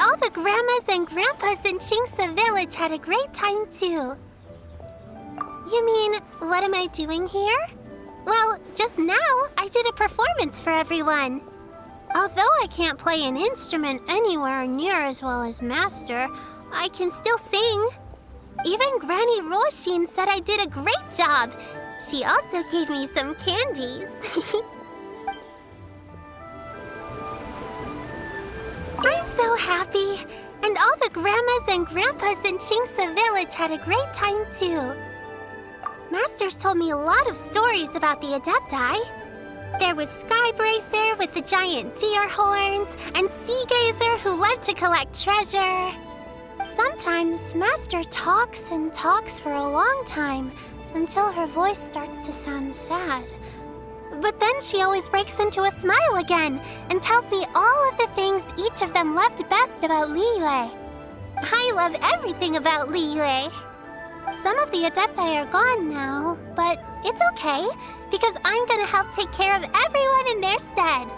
all the grandmas and grandpas in Chingsa village had a great time too. You mean, what am I doing here? Well, just now, I did a performance for everyone. Although I can't play an instrument anywhere near as well as Master, I can still sing. Even Granny Roshin said I did a great job. She also gave me some candies. I'm so happy. And all the grandmas and grandpas in Chingsa village had a great time too. Master's told me a lot of stories about the Adepti. There was Skybracer with the giant deer horns, and Sea Gazer who loved to collect treasure. Sometimes Master talks and talks for a long time until her voice starts to sound sad. But then she always breaks into a smile again and tells me all of the things each of them loved best about Liyue. I love everything about Liyue. Some of the Adepti are gone now, but it's okay, because I'm gonna help take care of everyone in their stead.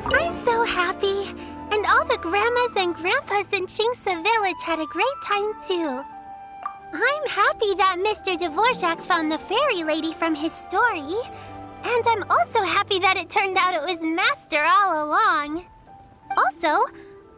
I'm so happy, and all the grandmas and grandpas in Chingsa village had a great time too. I'm happy that Mr. Dvorak found the fairy lady from his story, and I'm also happy that it turned out it was Master all along. Also,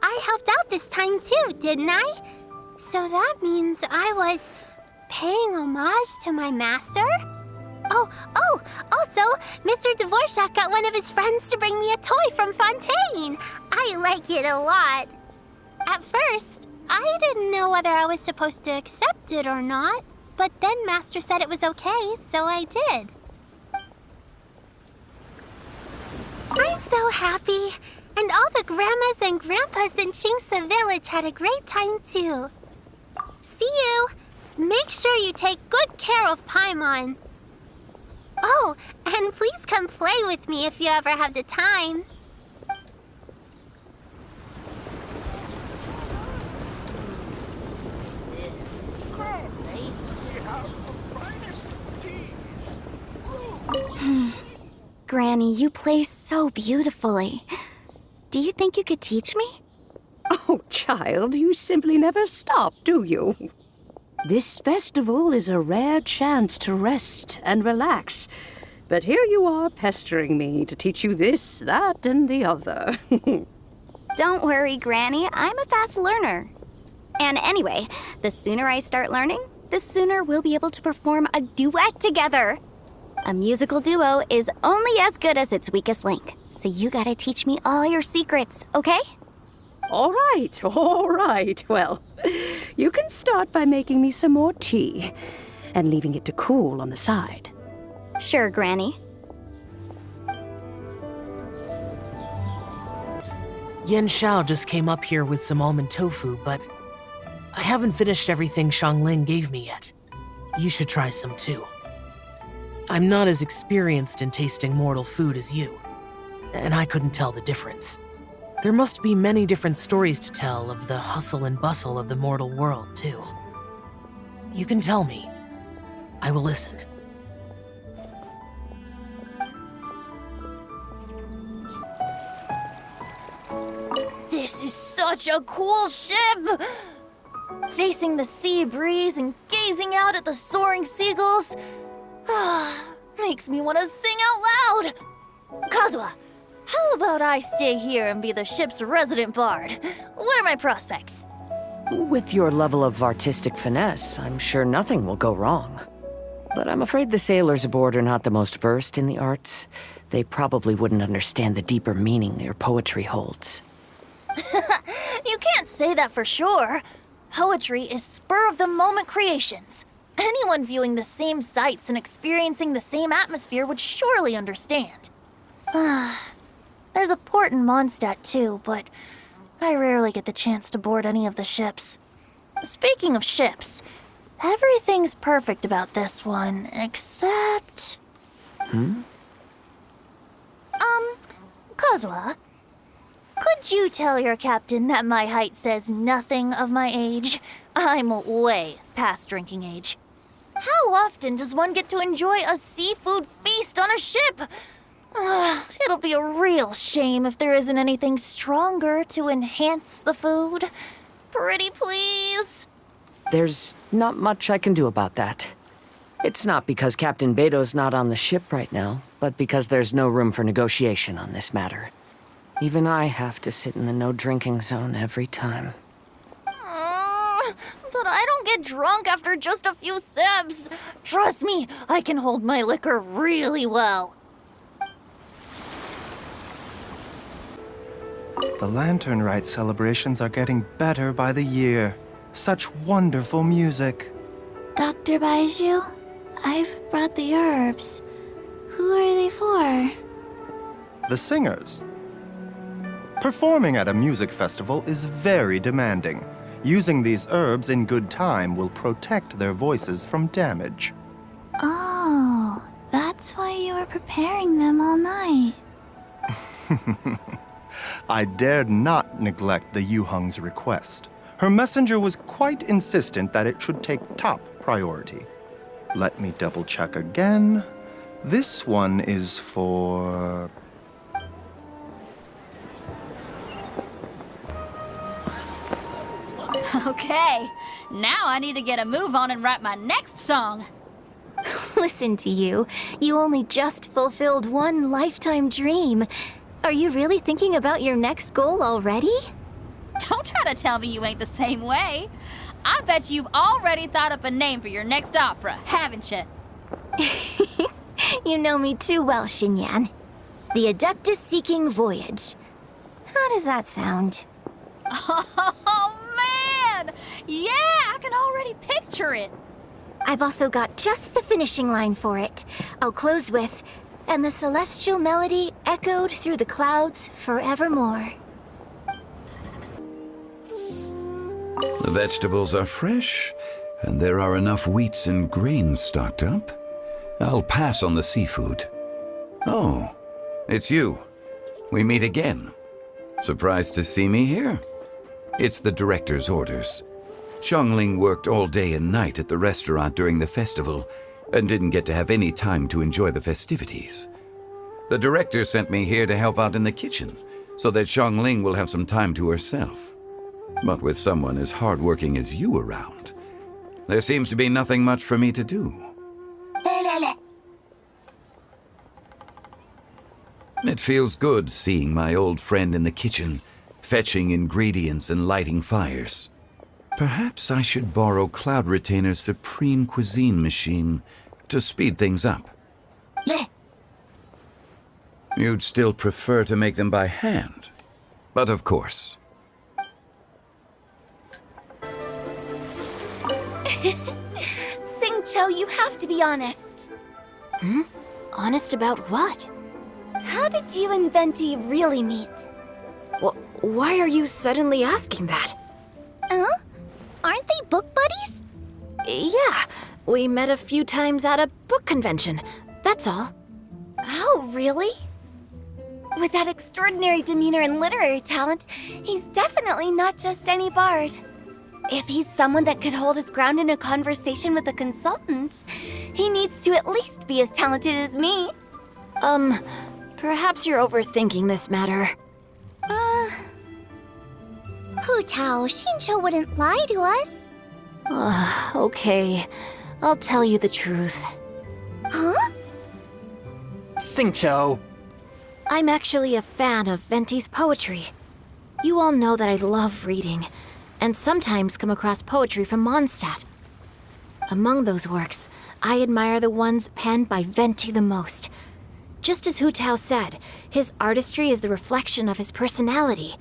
I helped out this time too, didn't I? So that means I was paying homage to my master? Oh, also, Mr. Dvorak got one of his friends to bring me a toy from Fontaine. I like it a lot. At first, I didn't know whether I was supposed to accept it or not, but then Master said it was okay, so I did. I'm so happy. And all the grandmas and grandpas in Chingsa village had a great time too. See you! Make sure you take good care of Paimon. Oh, and please come play with me if you ever have the time. Granny, you play so beautifully. Do you think you could teach me? Oh, child, you simply never stop, do you? This festival is a rare chance to rest and relax. But here you are pestering me to teach you this, that, and the other. Don't worry, Granny. I'm a fast learner. And anyway, the sooner I start learning, the sooner we'll be able to perform a duet together. A musical duo is only as good as its weakest link. So you gotta teach me all your secrets, okay? All right. Well, you can start by making me some more tea and leaving it to cool on the side. Sure, Granny. Yen Xiao just came up here with some almond tofu, but I haven't finished everything Xiangling gave me yet. You should try some too. I'm not as experienced in tasting mortal food as you, and I couldn't tell the difference. There must be many different stories to tell of the hustle and bustle of the mortal world, too. You can tell me. I will listen. This is such a cool ship! Facing the sea breeze and gazing out at the soaring seagulls, makes me want to sing out loud! Kazuha, how about I stay here and be the ship's resident bard? What are my prospects? With your level of artistic finesse, I'm sure nothing will go wrong. But I'm afraid the sailors aboard are not the most versed in the arts. They probably wouldn't understand the deeper meaning your poetry holds. You can't say that for sure. Poetry is spur-of-the-moment creations. Anyone viewing the same sights and experiencing the same atmosphere would surely understand. There's a port in Mondstadt too, but I rarely get the chance to board any of the ships. Speaking of ships, everything's perfect about this one, except... Kazuha, could you tell your captain that my height says nothing of my age? I'm way past drinking age. How often does one get to enjoy a seafood feast on a ship? It'll be a real shame if there isn't anything stronger to enhance the food. Pretty please. There's not much I can do about that. It's not because Captain Beto's not on the ship right now, but because there's no room for negotiation on this matter. Even I have to sit in the no-drinking zone every time. But I don't get drunk after just a few sips. Trust me, I can hold my liquor really well. The Lantern Rite celebrations are getting better by the year. Such wonderful music. Dr. Baiju, I've brought the herbs. Who are they for? The singers. Performing at a music festival is very demanding. Using these herbs in good time will protect their voices from damage. Oh, that's why you were preparing them all night. I dared not neglect the Yuheng's request. Her messenger was quite insistent that it should take top priority. Let me double check again. This one is for... Okay, now I need to get a move on and write my next song. Listen to you. You only just fulfilled one lifetime dream. Are you really thinking about your next goal already? Don't try to tell me you ain't the same way. I bet you've already thought up a name for your next opera, haven't you? You know me too well, Xinyan. The Adeptus Seeking Voyage. How does that sound? Oh, man! Yeah, I can already picture it. I've also got just the finishing line for it. I'll close with, and the celestial melody echoed through the clouds forevermore. The vegetables are fresh, and there are enough wheats and grains stocked up. I'll pass on the seafood. Oh, it's you. We meet again. Surprised to see me here? It's the director's orders. Xiangling worked all day and night at the restaurant during the festival and didn't get to have any time to enjoy the festivities. The director sent me here to help out in the kitchen so that Xiangling will have some time to herself. But with someone as hardworking as you around, there seems to be nothing much for me to do. It feels good seeing my old friend in the kitchen, fetching ingredients and lighting fires. Perhaps I should borrow Cloud Retainer's Supreme Cuisine machine to speed things up. You'd still prefer to make them by hand, but of course. Xingqiu, you have to be honest. Honest about what? How did you and Venti really meet? Why are you suddenly asking that? Aren't they book buddies? Yeah, we met a few times at a book convention. That's all. Oh, really? With that extraordinary demeanor and literary talent, he's definitely not just any bard. If he's someone that could hold his ground in a conversation with a consultant, he needs to at least be as talented as me. Perhaps you're overthinking this matter. Hu Tao, Xingqiu wouldn't lie to us. Okay. I'll tell you the truth. Huh? Xingqiu! I'm actually a fan of Venti's poetry. You all know that I love reading, and sometimes come across poetry from Mondstadt. Among those works, I admire the ones penned by Venti the most. Just as Hu Tao said, his artistry is the reflection of his personality,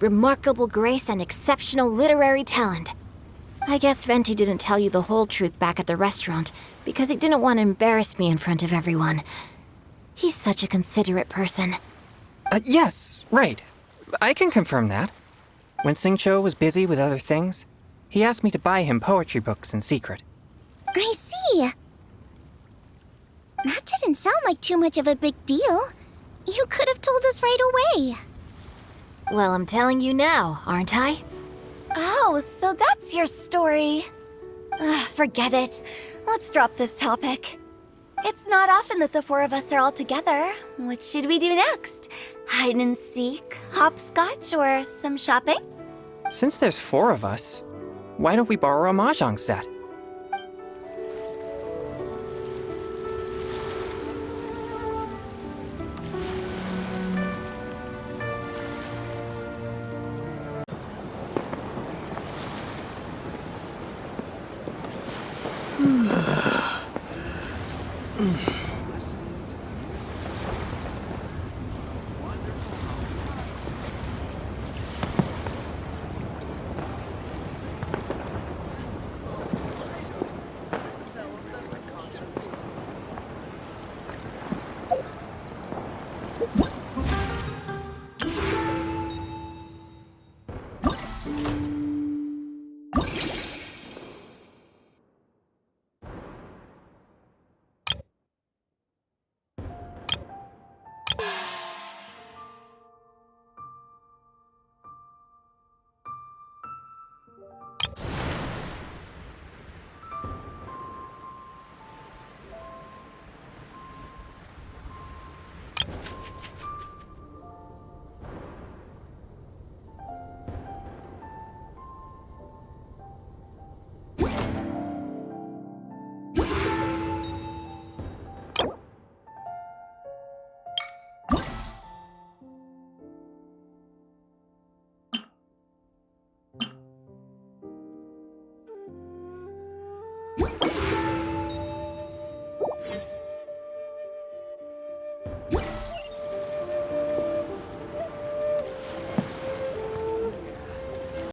remarkable grace and exceptional literary talent. I guess Venti didn't tell you the whole truth back at the restaurant because he didn't want to embarrass me in front of everyone. He's such a considerate person. Yes, right. I can confirm that. When Xingqiu was busy with other things, he asked me to buy him poetry books in secret. I see. That didn't sound like too much of a big deal. You could have told us right away. Well, I'm telling you now, aren't I? Oh, so that's your story. Forget it. Let's drop this topic. It's not often that the four of us are all together. What should we do next? Hide and seek, hopscotch, or some shopping? Since there's 4 of us, why don't we borrow a mahjong set?